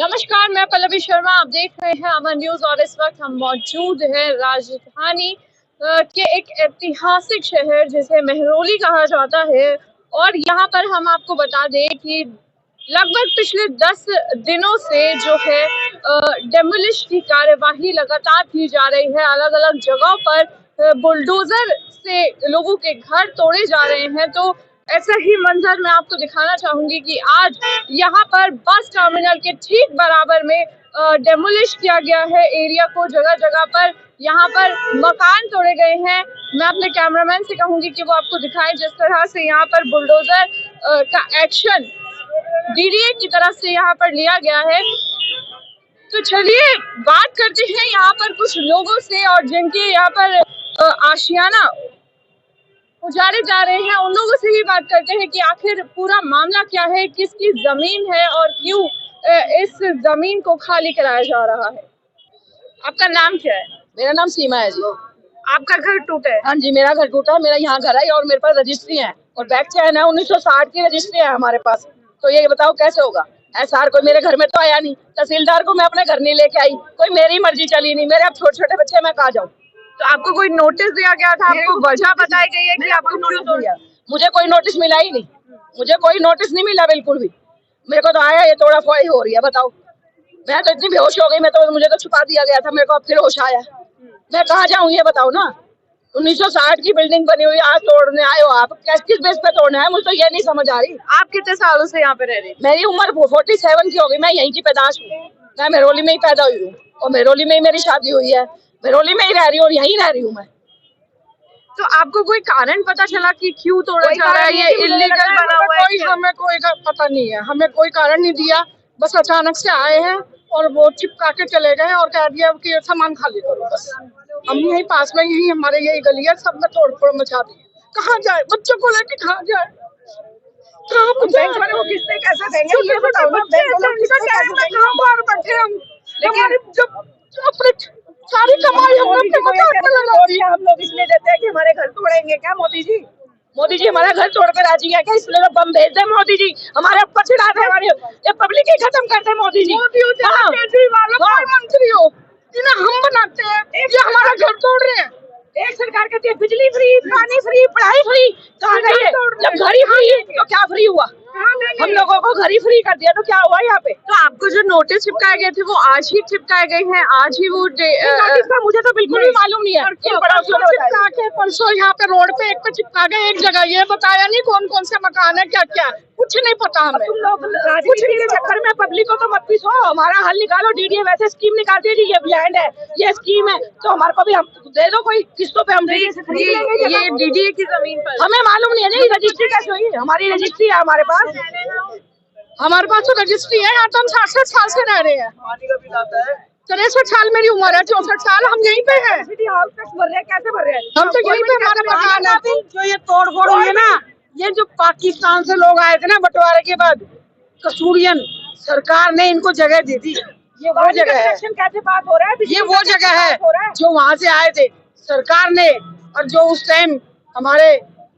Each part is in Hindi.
नमस्कार, मैं पल्लवी शर्मा। आप देख रहे हैं अमन न्यूज और इस वक्त हम मौजूद हैं राजधानी के एक ऐतिहासिक शहर जिसे महरौली कहा जाता है। और यहाँ पर हम आपको बता दें कि लगभग पिछले 10 दिनों से जो है डेमोलिश की कार्यवाही लगातार की जा रही है। अलग अलग जगहों पर बुलडोजर से लोगों के घर तोड़े जा रहे हैं। तो ऐसा ही मंजर मैं आपको दिखाना चाहूंगी कि आज यहाँ पर बस टर्मिनल के ठीक बराबर में डेमोलिश किया गया है एरिया को। जगह जगह पर यहाँ पर मकान तोड़े गए हैं। मैं अपने कैमरामैन से कहूंगी कि वो आपको दिखाएं जिस तरह से यहाँ पर बुलडोजर का एक्शन डीडीए की तरफ से यहाँ पर लिया गया है। तो चलिए बात करते हैं यहाँ पर कुछ लोगों से और जिनके यहाँ पर आशियाना उजाड़े जा रहे हैं उन लोगों से ही बात करते हैं कि आखिर पूरा मामला क्या है, किसकी जमीन है और क्यों इस जमीन को खाली कराया जा रहा है। आपका नाम क्या है? मेरा नाम सीमा है जी। आपका घर टूटा है? हाँ जी, मेरा घर टूटा है। मेरा यहाँ घर है और मेरे पास रजिस्ट्री है और बैक चैन है। 1960 की रजिस्ट्री है हमारे पास। तो ये बताओ कैसे होगा? एसआर कोई मेरे घर में तो आया नहीं, तहसीलदार को मैं अपने घर नहीं लेके आई, कोई मेरी मर्जी चली नहीं। मेरे अब छोटे छोटे बच्चे, मैं कहाँ जाऊँ? तो आपको कोई नोटिस दिया गया था? आपको वजह बताई गई है कि आपको नोटिस दिया? मुझे कोई नोटिस मिला ही नहीं, मुझे कोई नोटिस नहीं मिला बिल्कुल भी। मेरे को तो आया ये तोड़ा फोड़ी हो रही है। बताओ, मैं तो इतनी बेहोश हो गई, मैं तो मुझे तो छुपा दिया गया था, मेरे को अब फिर होश आया। मैं कहाँ जाऊँ ये बताओ ना। 1960 की बिल्डिंग बनी हुई, आज तोड़ने आए हो आप? किस बेस पे तोड़ना है? मुझे तो ये नहीं समझ आ रही। आप कितने सालों से यहाँ पे रह रही हैं? मेरी उम्र 47 की हो गई। मैं यहीं की पैदाश हूँ, मैं महरौली में ही पैदा हुई हूँ और महरौली में ही मेरी शादी हुई है। महरौली में ही रह रही हूँ और यहीं रह रही हूँ मैं। तो आपको कोई कारण पता चला कि क्यों तोड़ा जा रहा है? ये इल्लीगल बना हुआ है? हमें कोई पता नहीं है, हमें कोई कारण नहीं दिया। बस अचानक से आए हैं और वो चिपका के चले गए और कह दिया कि सामान खाली करो। बस हम यहीं पास में, यही हमारे यही गली है, सब में तोड़ फोड़ मचा दी। कहाँ जाए? बच्चों को लेके कहाँ जाए? बैंक वाले वो किस्तें कैसे देंगे ये बताओ ना। कहाँ बाहर बैठे हम, लेकिन जब अपने सारी कमाई हम लोग इसलिए देते हैं कि हमारे घर तोड़ेंगे क्या मोदी जी? मोदी जी हमारा घर तोड़कर राजी है क्या? इसलिए तो बम भेज दे मोदी जी, हमारे ऊपर चिढ़ा दे, हमारे ये पब्लिक ही खत्म करते मोदी जी। केजरीवाल मंत्री हो, जिन्हें हम बनाते हैं, ये हमारा घर तोड़ रहे हैं। एक सरकार कहती है बिजली फ्री, पानी फ्री, पढ़ाई फ्री, कहाँ गई है? जब घर ही फ्री तो क्या फ्री हुआ? हम लोगों को घर ही फ्री कर दिया तो क्या हुआ यहाँ पे? तो आपको जो नोटिस चिपकाए गए थे वो आज ही चिपकाए गए हैं? आज ही वो नोटिस का मुझे तो बिल्कुल भी मालूम नहीं है। परसों यहाँ पे रोड पे एक पे चिपका गए, एक जगह ये बताया नहीं कौन कौन से मकान है, क्या क्या, कुछ नहीं पता हमें। तुम लोग राजनीति के चक्कर में पब्लिक को तो मत पीसो, हमारा हल निकालो। डीडीए वैसे स्कीम निकालती है, ये लैंड है, ये स्कीम है, तो हमारे को भी हम दे दो कोई किस्तों पे। हम ये डीडीए की जमीन पर हमें मालूम नहीं है नहीं रजिस्ट्री कैसे हुई? हमारी रजिस्ट्री है हमारे पास। हमारे पास तो रजिस्ट्री है। यहाँ तो हम 67 साल से रह रहे हैं। 63 साल मेरी उम्र है, 64 साल हम यहीं पे हैं। कैसे भर रहे हैं? हम तो यहीं पे, हमारा मकान है। जो ये तोड़ फोड़ हुई है ना, ये जो पाकिस्तान से लोग आए थे ना बंटवारे के बाद, कसूरियन सरकार ने इनको जगह दी थी। ये वो जगह है। कैसे बात हो रहा है? ये वो जगह है जो वहाँ से आए थे सरकार ने, और जो उस टाइम हमारे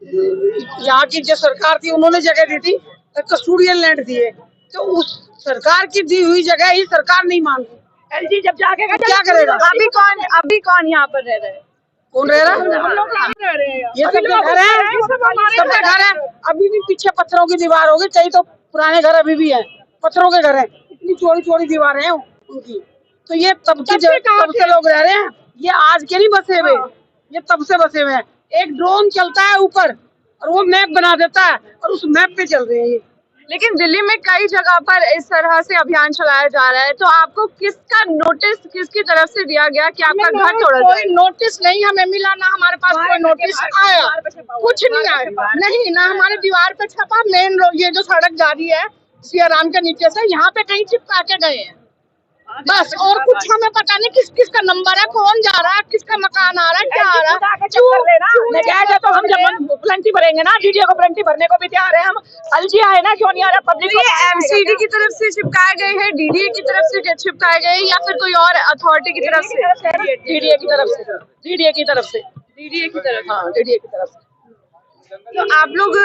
यहाँ की जो सरकार थी उन्होंने जगह दी थी, कसूरियन लैंड दिए। तो उस सरकार की दी हुई जगह ही सरकार नहीं मांगी। एलजी जब जाके क्या करेगा? अभी कौन यहाँ पर रह रहे हैं? कौन रह रहा है? हम लोग रह रहे हैं। ये सब घर है, सबके घर है। अभी भी पीछे पत्थरों की दीवार होगी, कई तो पुराने घर अभी भी है, पत्थरों के घर है। इतनी चौड़ी चौड़ी दीवारें हैं उनकी। तो ये तब से लोग रह रहे हैं, ये आज के नहीं बसे हुए, ये तब से बसे हुए हैं। एक ड्रोन चलता है ऊपर और वो मैप बना देता है और उस मैप पे चल रहे हैं ये। लेकिन दिल्ली में कई जगह पर इस तरह से अभियान चलाया जा रहा है। तो आपको किसका नोटिस किसकी तरफ से दिया गया कि आपका घर तोड़ा जाए? कोई नोटिस नहीं हमें मिला, ना हमारे पास कोई नोटिस आया, कुछ नहीं आया। नहीं, ना हमारे दीवार पे छपा। मेन रोड ये जो सड़क जा रही है सियाराम के नीचे से, यहाँ पे कहीं चिपका के गए हैं बस। और कुछ हमें पता नहीं किस किस का नंबर है, कौन जा रहा है, किसका मकान आ रहा है, क्या आ रहा है। तो हम जब प्लेंटी भरेंगे ना, डीडीए को प्लेंटी भरने को भी तैयार है हम। अलजी आए ना, क्यों नहीं आ रहा पब्लिक? ये एमसीडी की तरफ से चिपकाए गए हैं, डीडीए की तरफ से चिपकाए गए या फिर कोई और अथॉरिटी की तरफ से? डीडीए की तरफ से, डीडीए की तरफ से, डीडीए की तरफ। हाँ, डीडीए की तरफ से। तो आप लोग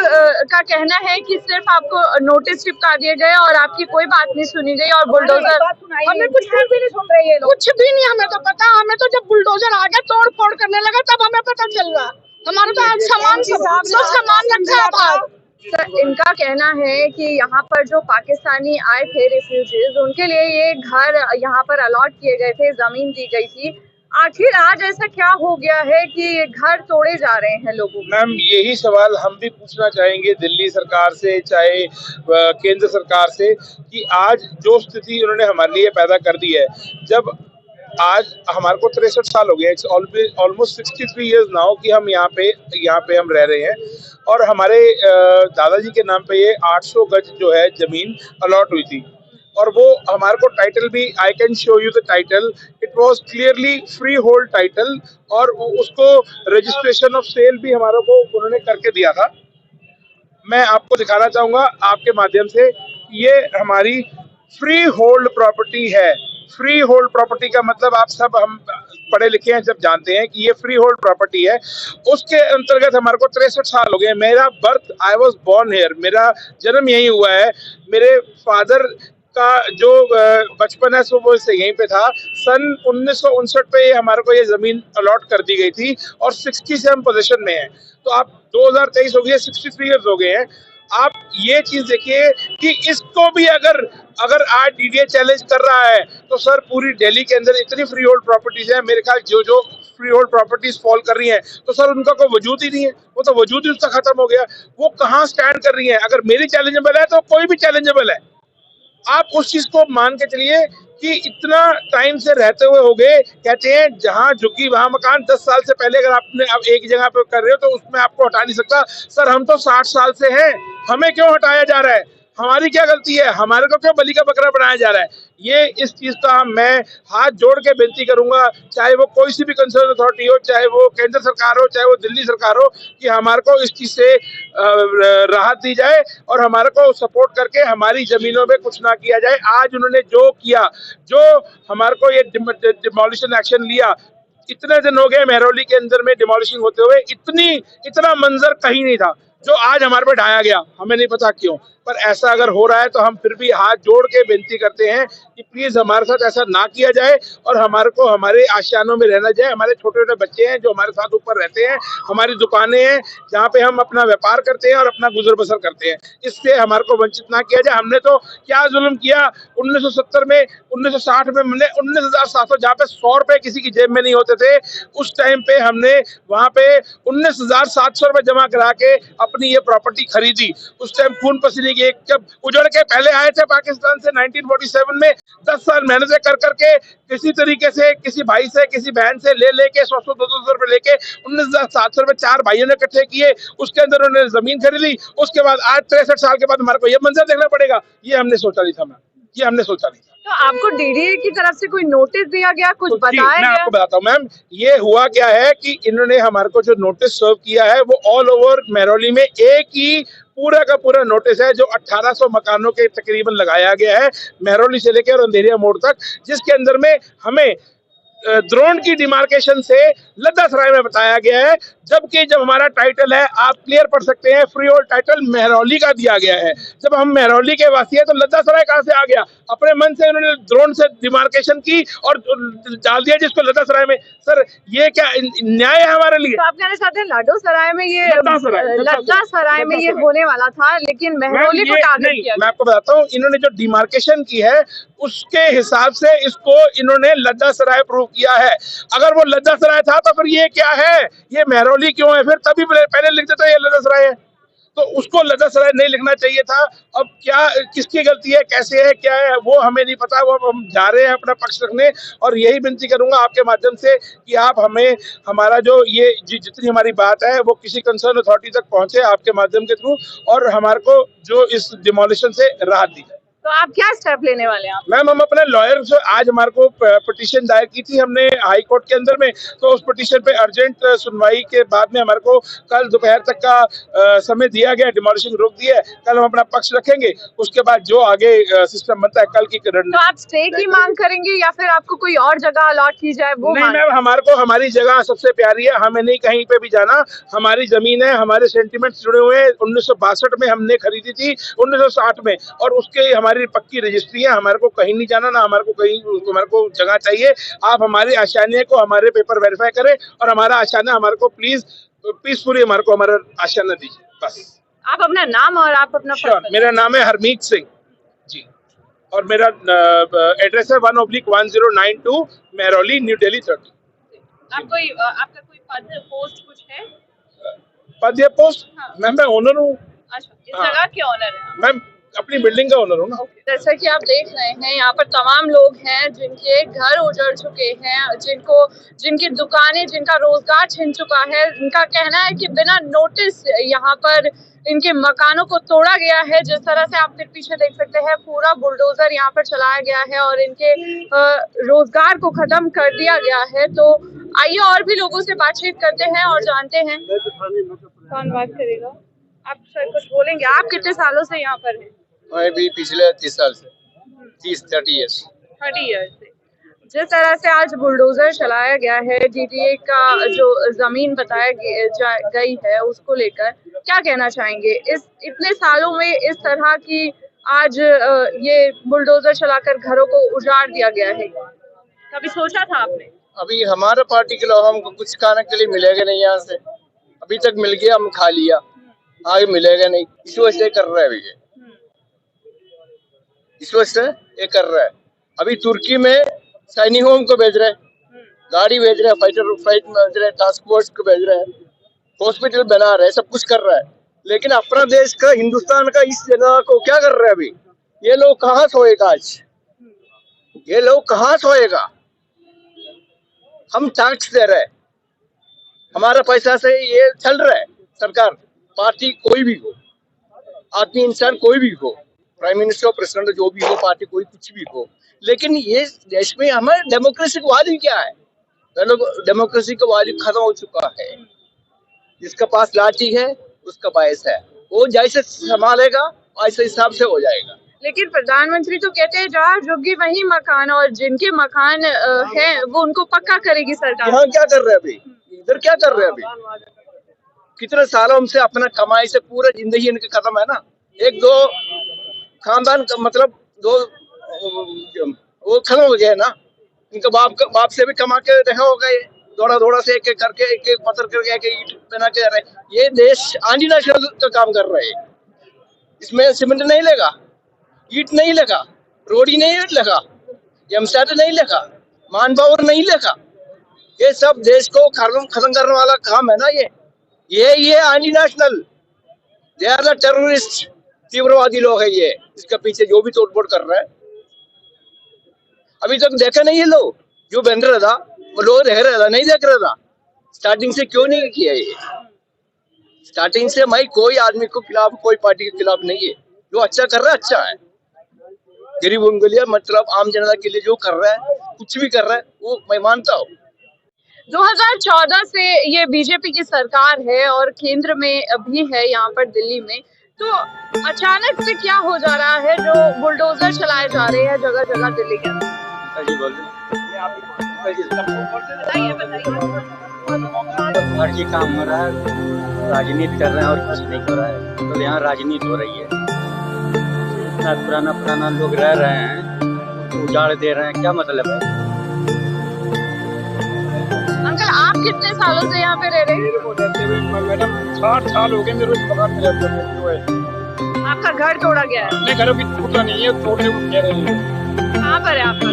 का कहना है कि सिर्फ आपको नोटिस चिपका दिए गए और आपकी कोई बात नहीं सुनी गई और बुलडोजर हमें कुछ भी नहीं सुन रही है, कुछ भी नहीं हमें तो पता। हमें तो जब बुलडोजर आ गया तोड़ फोड़ करने लगा तब हमें पता चल रहा। हमारा तो आज सामान सब सामान रखा है बाहर। तो इनका कहना है कि यहाँ पर जो पाकिस्तानी आए थे रिफ्यूजीज, उनके लिए ये घर यहाँ पर अलॉट किए गए थे, जमीन दी गई थी। आखिर आज ऐसा क्या हो गया है कि घर तोड़े जा रहे हैं लोगों को? मैम, यही सवाल हम भी पूछना चाहेंगे दिल्ली सरकार से, चाहे केंद्र सरकार से, कि आज जो स्थिति उन्होंने हमारे लिए पैदा कर दी है, जब आज हमारे को 63 साल हो गए, ऑलमोस्ट 63 इयर्स नाउ कि हम यहाँ पे हम रह रहे हैं, और हमारे दादाजी के नाम पे ये 800 गज जो है जमीन अलॉट हुई थी, और वो हमारे को टाइटल भी, I can show you the title, it was clearly free hold title, और उसको रजिस्ट्रेशन ऑफ सेल भी हमारे को उन्होंने करके दिया था। मैं आपको दिखाना चाहूंगा आपके माध्यम से, ये हमारी फ्री होल्ड प्रॉपर्टी है। फ्री होल्ड प्रॉपर्टी का मतलब आप सब, हम पढ़े लिखे हैं, जब जानते हैं कि ये फ्री होल्ड प्रॉपर्टी है। उसके अंतर्गत हमारे को 63 साल हो गए। मेरा birth, I was born here, मेरा जन्म यहीं हुआ है। मेरे फादर का जो बचपन है वो यहीं पे था। सन 1959 पे हमारे को ये जमीन अलॉट कर दी गई थी, और 60 से हम पोजीशन में हैं। तो आप 2023 हो गए, 63 ईयर्स हो गए हैं। आप ये चीज देखिए कि इसको भी अगर आज डीडीए चैलेंज कर रहा है, तो सर पूरी दिल्ली के अंदर इतनी फ्री होल्ड प्रॉपर्टीज है, मेरे ख्याल जो फ्री होल्ड प्रॉपर्टीज फॉल कर रही हैं, तो सर उनका कोई वजूद ही नहीं है, वो तो वजूद ही उसका खत्म हो गया। वो कहाँ स्टैंड कर रही है? अगर मेरी चैलेंजेबल है तो कोई भी चैलेंजेबल है। आप उस चीज को मान के चलिए कि इतना टाइम से रहते हुए हो गए। कहते हैं जहां झुकी वहां मकान। 10 साल से पहले अगर आपने अब एक जगह पे कर रहे हो तो उसमें आपको हटा नहीं सकता। सर हम तो 60 साल से हैं, हमें क्यों हटाया जा रहा है? हमारी क्या गलती है? हमारे को क्यों बलि का बकरा बनाया जा रहा है? ये इस चीज का मैं हाथ जोड़ के विनती करूंगा, चाहे वो कोई सी भी कंसर्न अथॉरिटी हो, चाहे वो केंद्र सरकार हो, चाहे वो दिल्ली सरकार हो, कि हमारे को इस चीज से राहत दी जाए और हमारे को सपोर्ट करके हमारी जमीनों में कुछ ना किया जाए। आज उन्होंने जो किया, जो हमारे को ये डिमोलिशन एक्शन लिया, इतने दिन हो गए मेहरौली के अंदर में डिमोलिशिंग होते हुए, इतना मंजर कहीं नहीं था जो आज हमारे पे ढाया गया। हमें नहीं पता क्यों, पर ऐसा अगर हो रहा है तो हम फिर भी हाथ जोड़ के विनती करते हैं कि प्लीज हमारे साथ ऐसा ना किया जाए, और हमारे को हमारे आशियानों में रहना जाए। हमारे छोटे छोटे बच्चे हैं जो हमारे साथ ऊपर रहते हैं, हमारी दुकानें हैं जहाँ पे हम अपना व्यापार करते हैं और अपना गुजर बसर करते हैं। इससे हमारे को वंचित ना किया जाए। हमने तो क्या जुल्म किया 1970 में, 1960 में हमने 19,700, जहाँ पे 100 रुपए किसी की जेब में नहीं होते थे, उस टाइम पे हमने वहाँ पे 19,700 रुपए जमा करा के अपनी ये प्रॉपर्टी खरीदी। उस टाइम खून पसीने की, जब उजड़ के पहले आए थे पाकिस्तान से 1947 में, 10 साल मेहनत कर करके किसी तरीके से किसी भाई से, किसी बहन से ले लेके 100-100, 200 रुपए लेके 19,700 रुपए 4 भाइयों ने इकट्ठे किए। उसके अंदर उन्होंने जमीन खरीदी। उसके बाद आज 63 साल के बाद हमारे को ये मंजर देखना पड़ेगा। ये हमने सोचा नहीं था मैम, ये हमने सोचा नहीं था। तो आपको डीडीए की तरफ से कोई नोटिस दिया गया, कुछ बताया मैं गया? आपको बताता हूँ मैम, ये हुआ क्या है कि इन्होंने हमारे को जो नोटिस सर्व किया है वो ऑल ओवर मेहरौली में एक ही पूरा का पूरा नोटिस है, जो 1800 मकानों के तकरीबन लगाया गया है, मेहरौली से लेकर अंधेरिया मोड़ तक, जिसके अंदर में हमें द्रोण की डिमार्केशन से लद्दासराय में बताया गया है। जबकि जब हमारा टाइटल है, आप क्लियर पढ़ सकते हैं, फ्री होल्ड टाइटल मेहरौली का दिया गया है। जब हम मेहरौली के वासी हैं तो लद्दासराय कहां से आ गया? अपने मन से उन्होंने द्रोण से डिमार्केशन की और डाल दिया जिसको लद्दासराय में। सर ये क्या न्याय है हमारे लिए? तो आप कहना चाहते हैं लाडोसराय में ये, लद्दासराय में ये होने वाला था, लेकिन मेहरौली को टारगेट किया? मैं आपको बताता हूँ, इन्होंने जो डिमार्केशन की है उसके हिसाब से इसको इन्होंने लद्दासराय प्रूव किया है। अगर वो लद्दासराय था तो फिर ये क्या है? ये मेहरौली क्यों है? फिर तभी पहले लिख देते ये लद्दासराय है, तो उसको लद्दासराय नहीं लिखना चाहिए था। अब क्या, किसकी गलती है, कैसे है, क्या है, वो हमें नहीं पता। वो हम जा रहे हैं अपना पक्ष रखने, और यही विनती करूंगा आपके माध्यम से कि आप हमें, हमारा जो ये जितनी हमारी बात है वो किसी कंसर्न अथॉरिटी तक पहुंचे आपके माध्यम के थ्रू, और हमारे को जो इस डिमोलिशन से राहत दी जाए। तो आप क्या स्टेप लेने वाले हैं आप? मैम हम अपने लॉयर से आज हमारे को पिटीशन दायर की थी हमने हाई कोर्ट के अंदर में, तो उस पिटीशन पे अर्जेंट सुनवाई के बाद में हमारे को कल दोपहर तक का समय दिया गया, डिमोलिशन रोक दिया है। कल हम अपना पक्ष रखेंगे, उसके बाद जो आगे सिस्टम बनता है कल की तो आप स्टे की मांग करेंगे या फिर आपको कोई और जगह अलॉट की जाए वो नहीं मांग? मैम, हमारे को हमारी जगह सबसे प्यारी है, हमें नहीं कहीं पे भी जाना। हमारी जमीन है, हमारे सेंटिमेंट्स जुड़े हुए हैं। 1962 में हमने खरीदी थी, 1960 में, और उसके हमारी पक्की रजिस्ट्री है। हमारे को कहीं नहीं जाना, ना हमारे को कहीं, हमारे को जगह चाहिए। आप हमारे आशान्य को, हमारे पेपर वेरीफाई करें और हमारा आशान्य हमारे को प्लीज पीसफुली हमारे को हमारा आशान्य दीजिए बस। आप अपना नाम और आप अपना श्योर, मेरा नाम है हरमीत सिंह जी, और मेरा एड्रेस है 1/1092 मेहरौली, न्यू दिल्ली 30। आपका कोई पद पोस्ट कुछ है? पद या पोस्ट? हाँ। मैम मैं ओनर हूँ। अच्छा, इस हाँ। जगह के ऑनर है? मैम अपनी बिल्डिंग का ओनर हूँ ना। जैसा कि आप देख रहे हैं यहाँ पर तमाम लोग हैं जिनके घर उजड़ चुके हैं, जिनकी दुकानें, जिनका रोजगार छिन चुका है। इनका कहना है कि बिना नोटिस यहाँ पर इनके मकानों को तोड़ा गया है। जिस तरह से आप फिर पीछे देख सकते हैं, पूरा बुलडोजर यहाँ पर चलाया गया है और इनके रोजगार को खत्म कर दिया गया है। तो आइए और भी लोगों से बातचीत करते हैं और जानते हैं कौन बात करेगा। आप सर कुछ बोलेंगे? आप कितने सालों से यहाँ पर हैं? मैं भी पिछले 30 साल से 30 ईयर्स 30 ईयर्स से। जिस तरह से आज बुलडोजर चलाया गया है, डीटीए का जो जमीन बताया गई है उसको लेकर क्या कहना चाहेंगे? इस इतने सालों में इस तरह की आज ये बुलडोजर चलाकर घरों को उजाड़ दिया गया है, कभी सोचा था आपने? अभी हमारा पार्टी के लोग हमको कुछ खाने के लिए मिलेगा नहीं, यहाँ से अभी तक मिल गया, हम खा लिया, आगे मिलेगा नहीं। इस वजह से कर रहा है अभी ये, इस वजह से ये कर रहा है। अभी तुर्की में सैनिकों को भेज रहे, गाड़ी भेज रहे, फाइट में भेज रहे, टास्क फोर्स को भेज रहे, हॉस्पिटल बना रहे, सब कुछ कर रहा है। लेकिन अपना देश का, हिंदुस्तान का इस जगह को क्या कर रहे हैं अभी? ये लोग कहाँ सोएगा आज? ये लोग कहाँ सोएगा? हम टैक्स दे रहे हैं, हमारा पैसा से ये चल रहा है सरकार। पार्टी कोई भी हो, आदमी इंसान कोई भी हो, प्राइम मिनिस्टर प्रेसिडेंट जो भी हो, पार्टी कोई कुछ भी हो, लेकिन ये देश में हमारे डेमोक्रेसी का वैल्यू क्या है? डेमोक्रेसी का वैल्यू खत्म हो चुका है। जिसका पास लाठी है उसका बायस है, वो जैसे संभालेगा वैसे हिसाब से हो जाएगा। लेकिन प्रधानमंत्री तो कहते हैं जहाँ झुग्गी वही मकान, और जिनके मकान हैं वो उनको पक्का करेगी सरकार। यहाँ क्या कर रहे हैं अभी? इधर क्या कर रहे हैं अभी? कितने सालों से अपना कमाई से पूरा जिंदगी इनके खत्म है ना। एक दो खानदान का मतलब दो वो खत्म हो गया ना। इनका बाप से भी कमा के रहे होगा, ये दौड़ा से एक करके एक पत्थर करके एक ईंट बना के रहे। ये देश आंधी नेशनल का काम कर रहे हैं। इसमें सीमेंट नहीं लगा, ईट नहीं लगा, रोडी नहीं लगा, एमसेट नहीं लगा, मान पावर नहीं लगा। ये सब देश को खत्म करने वाला काम है ना। ये anti national, they are the terrorist, तीव्रवादी लोग है ये। इसके पीछे जो भी तोड़फोड़ कर रहा है, अभी तक देखा नहीं है लोग। जो बन रहा था वो लोग रह रहा था, नहीं देख रहा था। स्टार्टिंग से क्यों नहीं किया ये? स्टार्टिंग से मैं कोई आदमी को खिलाफ, कोई पार्टी के खिलाफ नहीं है। जो अच्छा कर रहा है अच्छा है। गरीब उनके लिए, मतलब आम जनता के लिए जो कर रहा है, कुछ भी कर रहा है, वो मैं मानता हूँ। 2014 से ये बीजेपी की सरकार है और केंद्र में भी है यहाँ पर दिल्ली में। तो अचानक से क्या हो जा रहा है जो बुलडोजर चलाए जा रहे हैं जगह जगह दिल्ली के अंदर? फर्जी काम हो रहा है, राजनीति कर रहे हैं और कुछ नहीं हो रहा है। तो यहाँ राजनीति हो रही है। इतना पुराना लोग रह रहे हैं, उजाड़ दे रहे हैं, क्या मतलब है? अंकल आप कितने सालों से यहाँ पे रह रहे हैं? मैडम 60 साल हो गए मेरे मकान में रहते हैं। आपका घर तोड़ा गया है? नहीं, घर भी टूटा नहीं है, तोड़ने को कह रहे हैं। कहाँ पर है आपका?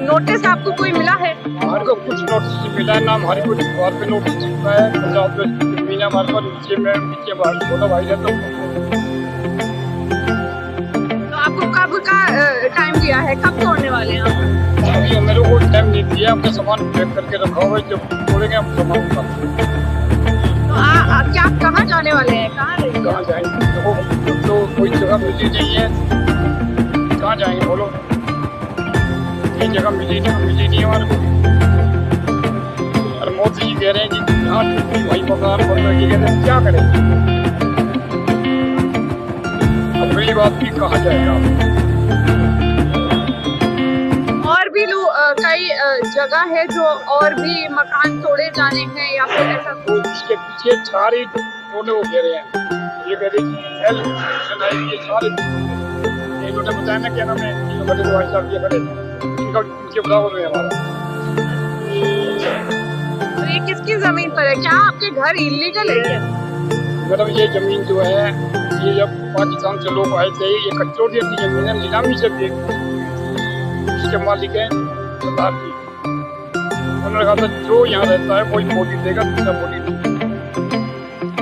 नोटिस आपको कोई मिला है? हमारे को कुछ नोटिस मिला है ना, हमारे को द्वार पे नोटिस चिपका है। महीना हमारे पास नीचे बाहर छोटा भाई है। तो आपको कब का टाइम दिया है, कब तोड़ने वाले हैं आप? अभी मेरे को टाइम नहीं दिया, हमने सामान पैक करके रखा हुआ है, जब तोड़ेंगे हम सामान। तो क्या आप कहाँ जाने वाले हैं, कहाँ रहेंगे? कहाँ जाएंगे? देखो तो कोई जगह मिलती नहीं है, कहाँ जाएंगे बोलो? कहीं जगह मिली नहीं हमारे को। और मोदी जी कह रहे हैं कि यहाँ वही मकान बन रही है, क्या करेंगे? अब गरीब आदमी कहाँ जाएगा? और भी लोग कई जगह है जो और भी मकान तोड़े जाने हैं या फिर ऐसा तो इसके पीछे सारे टोने वो कह रहे हैं, ये कह रहे हैं ये सारे इन्होंने बताया ना क्या नाम है, बड़े भाई साहब ये खड़े इनका उनके बराबर में हमारा। तो ये किसकी जमीन पर है? क्या आपके घर इलीगल है क्या? मैडम ये जमीन जो है, ये जब पाकिस्तान से लोग आए थे, ये कचौड़ी अपनी जमीन है नीलामी से भी इसके मालिक हैं सरदार जी। उन्होंने कहा था जो यहाँ रहता है वही वोट देगा, दूसरा वोट नहीं।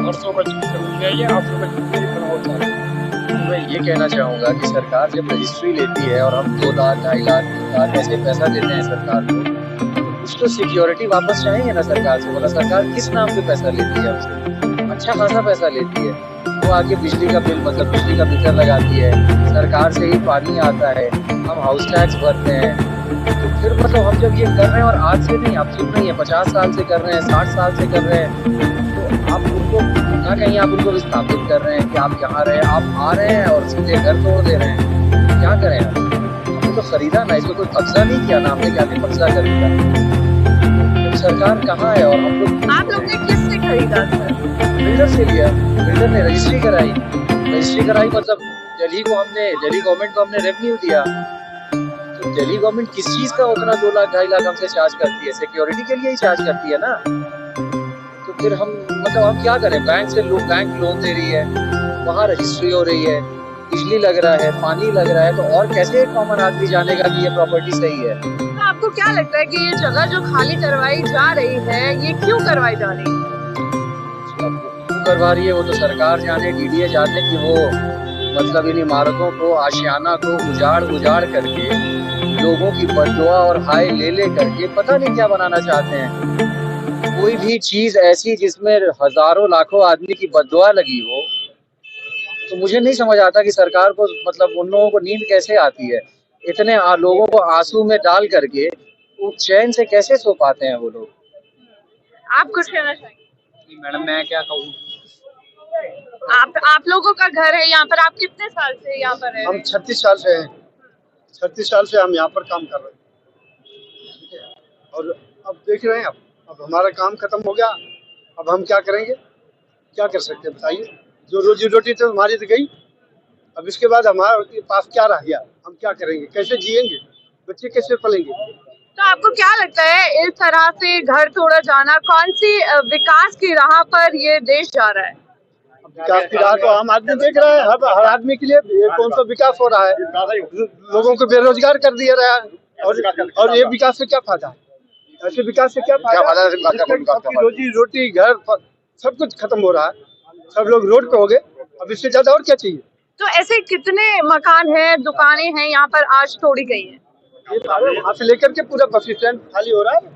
800 का जमीन है ये, 800 का जमीन होता है। मैं ये कहना चाहूँगा कि सरकार जब रजिस्ट्री लेती है और हम 2 लाख 2.5 लाख 3 लाख ऐसे पैसा देते हैं सरकार को, तो कुछ तो सिक्योरिटी वापस चाहेंगे ना सरकार से। बोला सरकार किस नाम पे पैसा लेती है हमसे? अच्छा खासा पैसा लेती है। वो आके बिजली का बिल मतलब बिजली का मीटर लगाती है, सरकार से ही पानी आता है, हम हाउस टैक्स भरते हैं। तो फिर मतलब हम जब ये कर रहे हैं, और आज से नहीं, आप सुन रही हैं 50 साल से कर रहे हैं, 60 साल से कर रहे हैं, तो आप उनको ना कहीं आप उनको विस्थापित कर रहे हैं कि आप यहाँ रहे, आप आ रहे हैं और सीधे घर तोड़ दे रहे हैं। क्या करें हम? हमने तो खरीदा ना, इसको कोई कब्जा नहीं किया ना, हमने क्या कब्जा कर लिया। तो सरकार कहाँ है? और हम लोग आप लोग ने किससे खरीदा सर? बिल्डर से लिया, बिल्डर ने रजिस्ट्री कराई मतलब दिल्ली गवर्नमेंट को हमने रेवेन्यू दिया। तो दिल्ली गवर्नमेंट किस चीज का उतना 2 लाख 2.5 लाख हमसे चार्ज करती है? सिक्योरिटी के लिए ही चार्ज करती है ना। तो फिर हम मतलब हम क्या करें? बैंक लोन दे रही है, वहाँ रजिस्ट्री हो रही है, बिजली लग रहा है, पानी लग रहा है, तो और कैसे कॉमन आदमी जानेगा कि ये प्रॉपर्टी सही है? तो आपको क्या लगता है कि ये जगह जो खाली करवाई जा रही है, ये क्यों करवाई जा रही है? क्यों करवा रही है वो तो सरकार जाने, डीडीए जाने कि वो मतलब इन इमारतों को, आशियाना को उजाड़ करके लोगों की बददुआ और हाय ले करके पता नहीं क्या बनाना चाहते हैं। कोई भी चीज ऐसी जिसमें हजारों लाखों आदमी की बददुआ लगी हो, तो मुझे नहीं समझ आता कि सरकार को मतलब उन लोगों को नींद कैसे आती है। इतने लोगों को आंसू में डाल करके वो चैन से कैसे सो पाते हैं वो लोग? आप कुछ कहना चाहेंगे? मैडम मैं क्या कहूँ, आप लोगों का घर है यहाँ पर, आप कितने साल से यहाँ पर है? हम 36 साल से हैं। 36 साल से हम यहाँ पर काम कर रहे हैं, ठीक है। और अब देख रहे हैं, अब हमारा काम खत्म हो गया, अब हम क्या करेंगे? क्या कर सकते हैं बताइए? जो रोजी रोटी तो हमारी तो गई, अब इसके बाद हमारे पास क्या रह गया? हम क्या करेंगे? कैसे जिएंगे? बच्चे कैसे पलेंगे? तो आपको क्या लगता है इस तरह से घर तोड़ा जाना कौन सी विकास की राह पर ये देश जा रहा है? विकास की राह तो आम आदमी देख रहा है, हर आदमी के लिए ये कौन सा विकास हो रहा है? लोगों को बेरोजगार कर दिया रहा है, और ये विकास से क्या फायदा? ऐसे विकास से क्या फायदा? रोजी रोटी घर सब कुछ खत्म हो रहा है, सब लोग रोड पे हो गए, अब इससे ज्यादा और क्या चाहिए? तो ऐसे कितने मकान हैं, दुकानें हैं यहाँ पर आज तोड़ी गई हैं? ये सारे वहाँ से लेकर के पूरा बस स्टैंड खाली हो रहा है,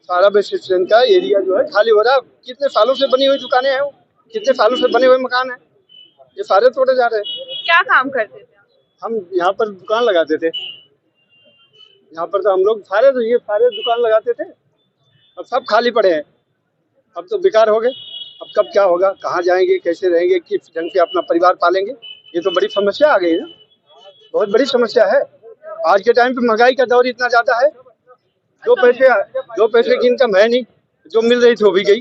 सारा बस स्टैंड का एरिया जो है खाली हो रहा है। कितने सालों से बनी हुई दुकानें हैं, कितने सालों से बने हुए मकान हैं, ये सारे तोड़े जा रहे हैं। क्या काम करते थे? हम यहाँ पर दुकान लगाते थे, यहाँ पर तो हम लोग सारे दुकान लगाते थे, अब सब खाली पड़े हैं, अब तो बेकार हो गए। अब कब क्या होगा? कहाँ जाएंगे? कैसे रहेंगे? किस ढंग से अपना परिवार पालेंगे? ये तो बड़ी समस्या आ गई ना, बहुत बड़ी समस्या है। आज के टाइम पे महंगाई का दौर इतना ज्यादा है, दो पैसे की इनकम है नहीं, जो मिल रही थी वो भी गई।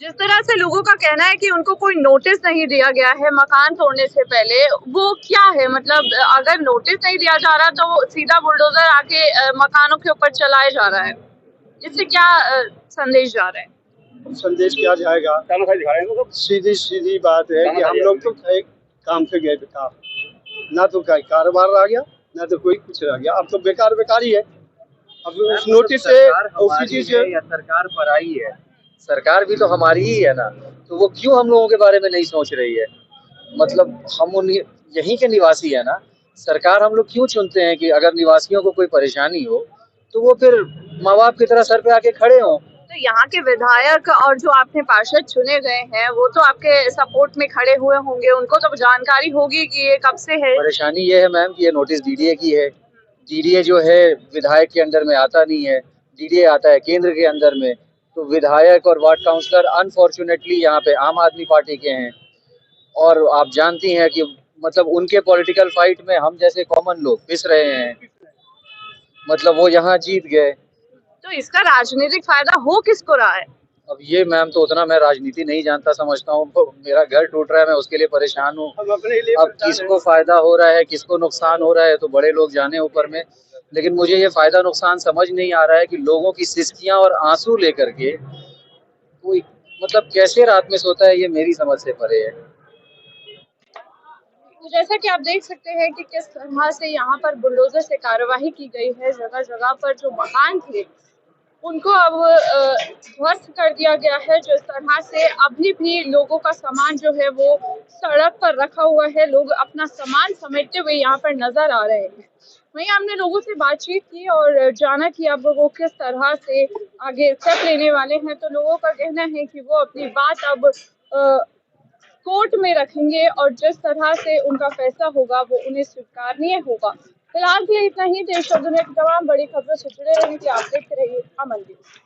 जिस तरह से लोगों का कहना है कि उनको कोई नोटिस नहीं दिया गया है मकान तोड़ने से पहले, वो क्या है? मतलब अगर नोटिस नहीं दिया जा रहा तो सीधा बुलडोजर आके मकानों के ऊपर चलाया जा रहा है, इससे क्या संदेश जा रहा है? संदेश क्या जाएगा? सीधी बात है कि हम लोग तो काम से गए बेकार, ना तो कोई कारोबार रह गया, ना तो कोई कुछ रह गया। अब तो बेकार ही है। अब उस नोटिस से सरकार पर आई है, सरकार भी तो हमारी ही है ना, तो वो क्यों हम लोगों के बारे में नहीं सोच रही है? मतलब हम यहीं के निवासी है ना, सरकार हम लोग क्यों चुनते हैं कि अगर निवासियों को कोई परेशानी हो तो वो फिर माँ बाप की तरह सर पे आके खड़े हों। तो यहाँ के विधायक और जो आपने पार्षद चुने गए हैं वो तो आपके सपोर्ट में खड़े हुए होंगे, उनको तो जानकारी होगी कि ये कब से है। परेशानी ये है मैम कि ये नोटिस डीडीए की है। डीडीए जो है विधायक के अंडर में आता नहीं है, डीडीए आता है केंद्र के अंदर में। तो विधायक और वार्ड काउंसलर अनफॉर्चुनेटली यहाँ पे आम आदमी पार्टी के हैं, और आप जानती हैं कि मतलब उनके पॉलिटिकल फाइट में हम जैसे कॉमन लोग पिस रहे हैं। मतलब वो यहाँ जीत गए, तो इसका राजनीतिक फायदा हो किसको रहा है? अब ये मैम तो उतना मैं राजनीति नहीं जानता समझता हूँ। मेरा घर टूट रहा है, मैं उसके लिए परेशान हूँ। अब किसको फायदा हो रहा है किसको नुकसान हो रहा है तो बड़े लोग जाने ऊपर में, लेकिन मुझे ये फायदा नुकसान समझ नहीं आ रहा है कि लोगों की सिसकियां और आंसू लेकर के कोई मतलब कैसे रात में सोता है, ये मेरी समझ से परे है। तो जैसा कि आप देख सकते हैं कि किस तरह से यहाँ पर बुलडोजर से कार्यवाही की गई है, जगह जगह पर जो मकान थे उनको अब ध्वस्त कर दिया गया है। जिस तरह से अभी भी लोगों का सामान जो है वो सड़क पर रखा हुआ है, लोग अपना सामान समेटते हुए यहाँ पर नजर आ रहे हैं। वहीं हमने लोगों से बातचीत की और जाना कि अब वो किस तरह से आगे स्टेप लेने वाले हैं। तो लोगों का कहना है कि वो अपनी बात अब कोर्ट में रखेंगे और जिस तरह से उनका फैसला होगा वो उन्हें स्वीकारनीय होगा। फिलहाल के लिए इतना ही। देश और दुनिया की तमाम बड़ी खबरों से जुड़े रहने के लिए आप देखते रहिए अमन न्यूज़।